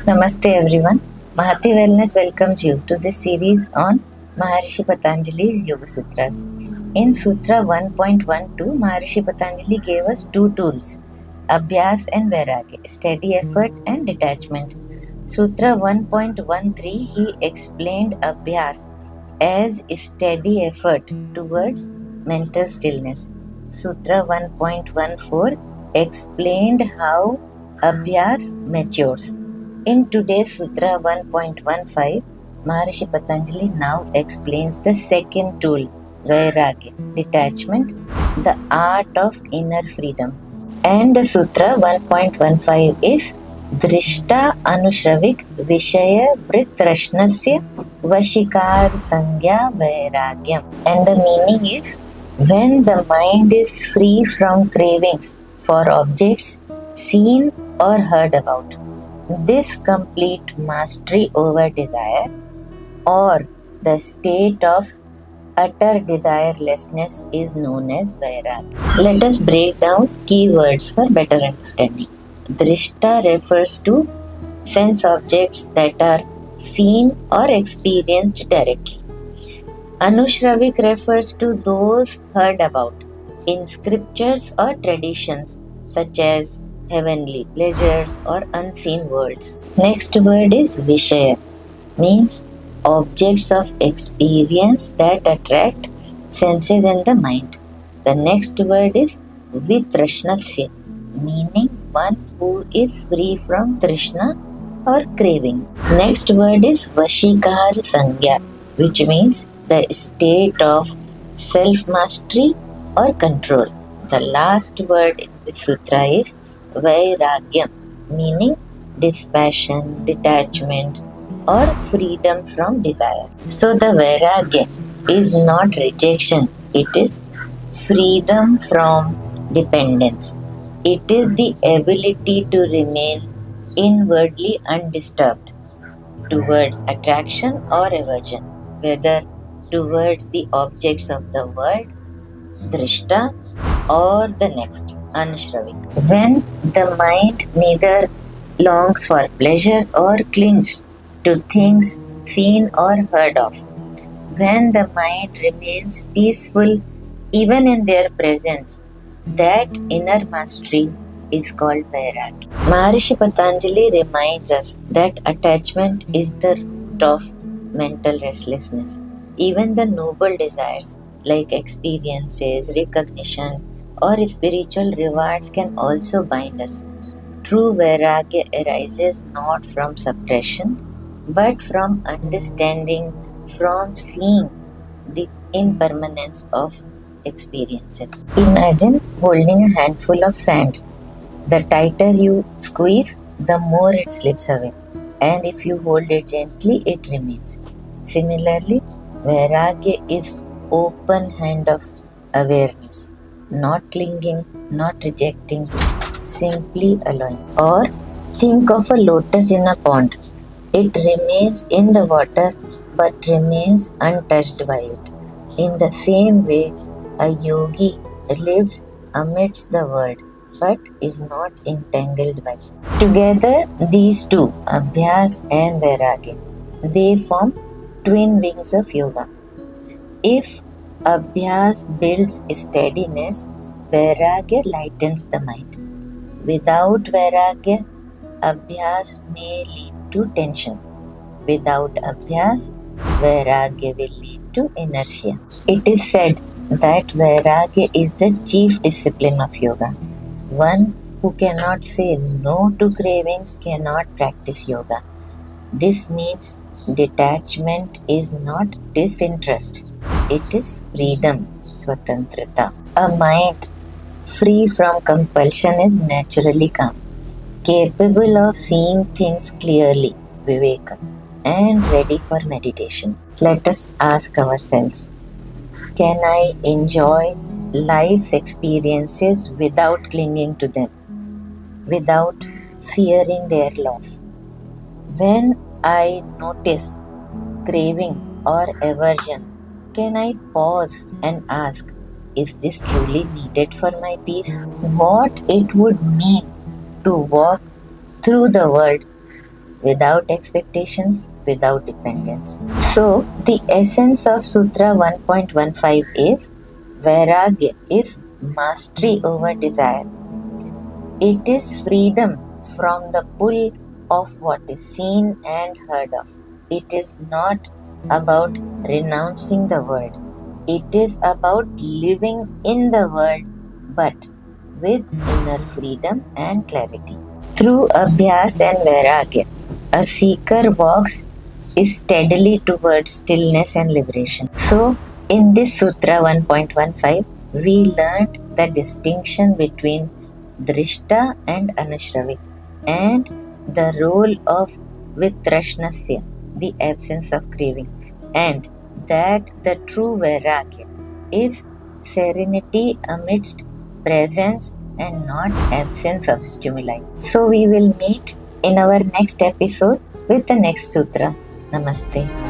Namaste everyone. Mahati Wellness welcomes you to this series on Maharishi Patanjali's Yoga Sutras. In Sutra 1.12, Maharishi Patanjali gave us two tools, Abhyas and Vairagya, steady effort and detachment. Sutra 1.13, he explained Abhyas as steady effort towards mental stillness. Sutra 1.14 explained how Abhyas matures. In today's Sutra 1.15, Maharishi Patanjali now explains the second tool, Vairagya, detachment, the art of inner freedom. And the Sutra 1.15 is Drishta Anushravik Vishaya Vritrashnasya Vashikar Sangya Vairagyam. And the meaning is when the mind is free from cravings for objects seen or heard about. This complete mastery over desire or the state of utter desirelessness is known as Vairagya. Let us break down keywords for better understanding. Drishta refers to sense objects that are seen or experienced directly. Anushravik refers to those heard about in scriptures or traditions such as heavenly pleasures or unseen worlds. Next word is Vishaya, means objects of experience that attract senses in the mind. The next word is Vitrashnasya, meaning one who is free from Trishna or craving. Next word is Vashikar Sangya, which means the state of self-mastery or control. The last word in the sutra is Vairagyam, meaning dispassion, detachment, or freedom from desire. So the Vairagya is not rejection, it is freedom from dependence. It is the ability to remain inwardly undisturbed towards attraction or aversion, whether towards the objects of the world, Drishta, or the next, Anushravik. When the mind neither longs for pleasure or clings to things seen or heard of, when the mind remains peaceful even in their presence, that inner mastery is called Vairagya. Maharishi Patanjali reminds us that attachment is the root of mental restlessness. Even the noble desires like experiences, recognition, or spiritual rewards can also bind us. True Vairagya arises not from suppression but from understanding, from seeing the impermanence of experiences. Imagine holding a handful of sand. The tighter you squeeze, the more it slips away. And if you hold it gently, it remains. Similarly, Vairagya is open hand of awareness, not clinging, not rejecting, simply allowing. Or think of a lotus in a pond. It remains in the water but remains untouched by it. In the same way, a yogi lives amidst the world but is not entangled by it. Together, these two, Abhyas and Vairagya, they form twin wings of yoga. If Abhyas builds steadiness, Vairagya lightens the mind. Without Vairagya, Abhyas may lead to tension. Without Abhyas, Vairagya will lead to inertia. It is said that Vairagya is the chief discipline of yoga. One who cannot say no to cravings cannot practice yoga. This means detachment is not disinterest, it is freedom, swatantrata. A mind free from compulsion is naturally calm, capable of seeing things clearly, viveka, and ready for meditation. Let us ask ourselves, can I enjoy life's experiences without clinging to them, without fearing their loss? When I notice craving or aversion, can I pause and ask, is this truly needed for my peace? What it would mean to walk through the world without expectations, without dependence. So, the essence of Sutra 1.15 is Vairagya is mastery over desire. It is freedom from the pull of what is seen and heard of. It is not about renouncing the world. It is about living in the world but with inner freedom and clarity. Through Abhyas and Vairagya, a seeker walks steadily towards stillness and liberation. So, in this Sutra 1.15, we learned the distinction between Drishta and Anushravik and the role of Vitrashnasya, the absence of craving, and that the true Vairagya is serenity amidst presence and not absence of stimuli. So we will meet in our next episode with the next sutra. Namaste.